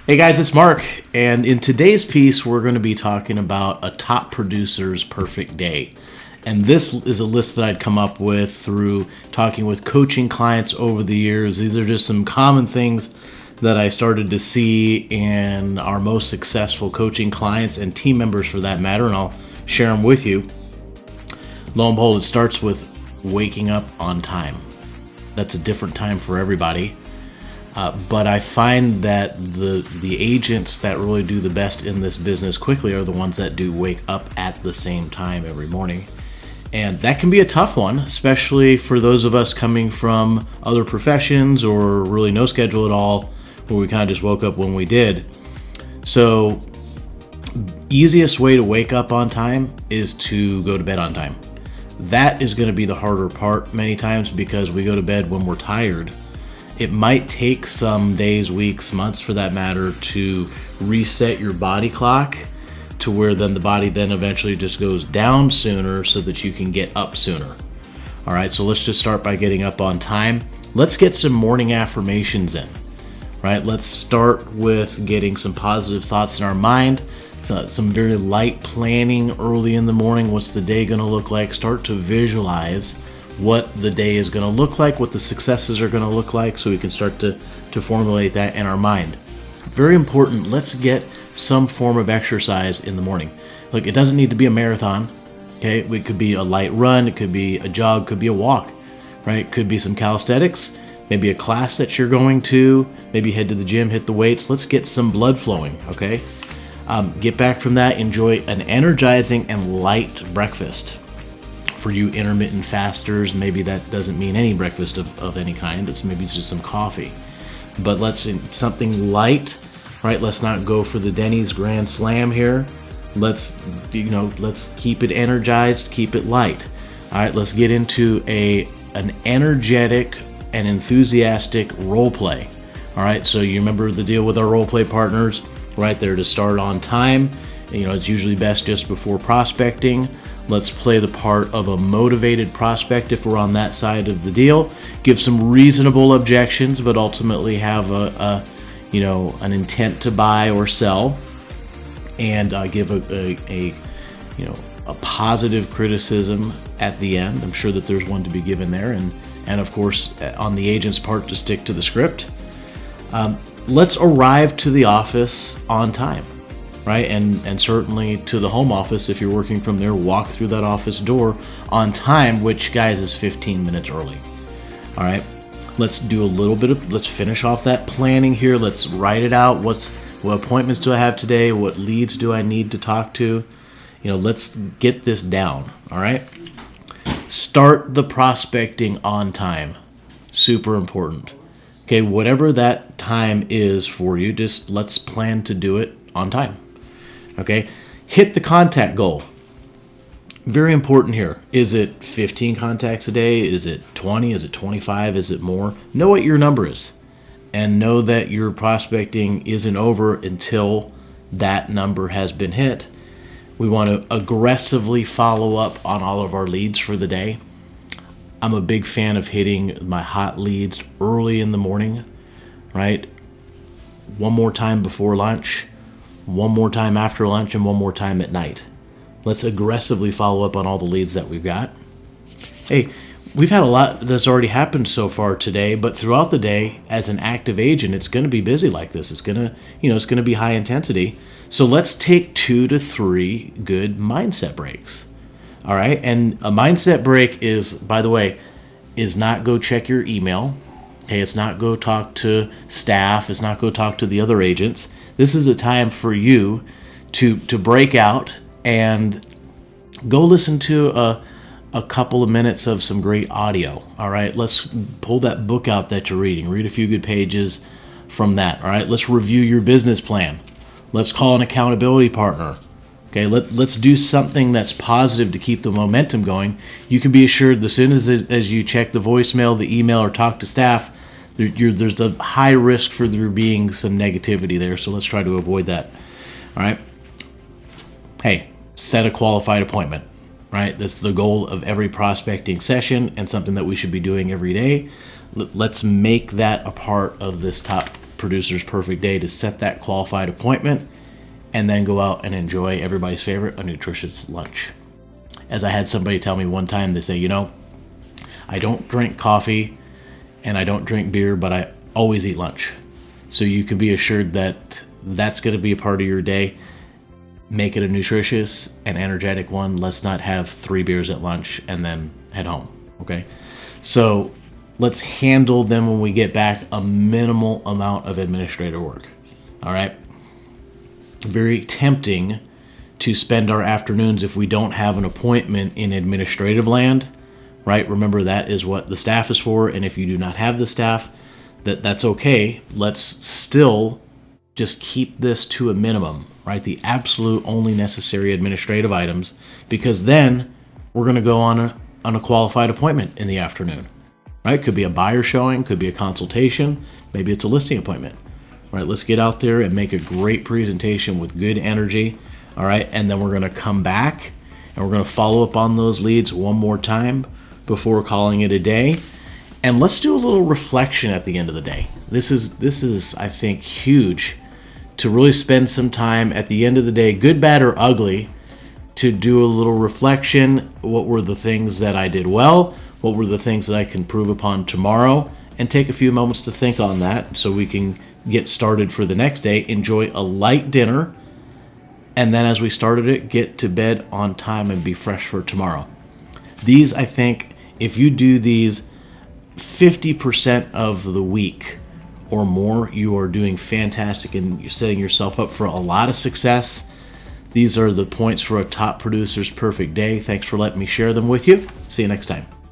Hey guys, it's Mark, and in today's piece, we're going to be talking about a top producer's perfect day. And this is a list that I'd come up with through talking with coaching clients over the years. These are just some common things that I started to see in our most successful coaching clients and team members for that matter, and I'll share them with you. Lo and behold, it starts with waking up on time. That's a different time for everybody. But I find that the agents that really do the best in this business quickly are the ones that do wake up at the same time every morning. And that can be a tough one, especially for those of us coming from other professions or really no schedule at all, where we kind of just woke up when we did. So easiest way to wake up on time is to go to bed on time. That is going to be the harder part many times because we go to bed when we're tired. It might take some days, weeks, months for that matter to reset your body clock to where then the body then eventually just goes down sooner so that you can get up sooner. All right, so let's just start by getting up on time. Let's get some morning affirmations in, right? Let's start with getting some positive thoughts in our mind, some very light planning early in the morning. What's the day going to look like? Start to visualize what the day is going to look like, what the successes are going to look like, so we can start to formulate that in our mind. Very important, let's get some form of exercise in the morning. Look, it doesn't need to be a marathon, okay? It could be a light run, it could be a jog, could be a walk, right? It could be some calisthenics, maybe a class that you're going to, maybe head to the gym, hit the weights. Let's get some blood flowing, okay? Get back from that, enjoy an energizing and light breakfast. For you intermittent fasters, maybe that doesn't mean any breakfast of any kind. It's just some coffee. But let's something light, right? Let's not go for the Denny's Grand Slam here. Let's keep it energized, keep it light. All right, let's get into an energetic and enthusiastic role play. All right, so you remember the deal with our role play partners, right? They're to start on time. It's usually best just before prospecting. Let's play the part of a motivated prospect if we're on that side of the deal. Give some reasonable objections, but ultimately have an intent to buy or sell, and give a positive criticism at the end. I'm sure that there's one to be given there, and of course on the agent's part to stick to the script. Let's arrive to the office on time. Right, and certainly to the home office if you're working from there, walk through that office door on time, which, guys, is 15 minutes early. All right, let's finish off that planning here. Let's write it out. What appointments do I have today? What leads do I need to talk to? Let's get this down. All right, start the prospecting on time. Super important. Okay, whatever that time is for you, just let's plan to do it on time. Okay, hit the contact goal. Very important here. Is it 15 contacts a day? Is it 20? Is it 25? Is it more? Know what your number is, and know that your prospecting isn't over until that number has been hit. We want to aggressively follow up on all of our leads for the day. I'm a big fan of hitting my hot leads early in the morning, right? One more time before lunch, one more time after lunch, and one more time at night. Let's aggressively follow up on all the leads that we've got. Hey, we've had a lot that's already happened so far today, but throughout the day, as an active agent, it's going to be busy like this. It's going to be high intensity. So let's take 2 to 3 good mindset breaks. All right, and a mindset break is, by the way, is not go check your email. Okay, it's not go talk to staff. It's not go talk to the other agents. This is a time for you to break out and go listen to a couple of minutes of some great audio. All right, let's pull that book out that you're reading. Read a few good pages from that. All right, let's review your business plan. Let's call an accountability partner. Okay, let's do something that's positive to keep the momentum going. You can be assured as soon as you check the voicemail, the email, or talk to staff, there's a high risk for there being some negativity there, so let's try to avoid that. All right? Hey, set a qualified appointment, right? That's the goal of every prospecting session and something that we should be doing every day. Let's make that a part of this top producer's perfect day to set that qualified appointment and then go out and enjoy everybody's favorite, a nutritious lunch. As I had somebody tell me one time, they say, I don't drink coffee and I don't drink beer, but I always eat lunch. So you can be assured that that's going to be a part of your day. Make it a nutritious and energetic one. Let's not have 3 beers at lunch and then head home. Okay. So let's handle them when we get back a minimal amount of administrative work. All right. Very tempting to spend our afternoons if we don't have an appointment in administrative land, right? Remember, that is what the staff is for. And if you do not have the staff, that's okay. Let's still just keep this to a minimum, right? The absolute only necessary administrative items, because then we're going to go on a qualified appointment in the afternoon, right? Could be a buyer showing, could be a consultation, maybe it's a listing appointment, right? Let's get out there and make a great presentation with good energy, all right? And then we're going to come back and we're going to follow up on those leads one more time before calling it a day. And let's do a little reflection at the end of the day. This is I think, huge, to really spend some time at the end of the day, good, bad, or ugly, to do a little reflection. What were the things that I did well? What were the things that I can improve upon tomorrow? And take a few moments to think on that so we can get started for the next day. Enjoy a light dinner. And then as we started it, get to bed on time and be fresh for tomorrow. These, I think, if you do these 50% of the week or more, you are doing fantastic and you're setting yourself up for a lot of success. These are the points for a top producer's perfect day. Thanks for letting me share them with you. See you next time.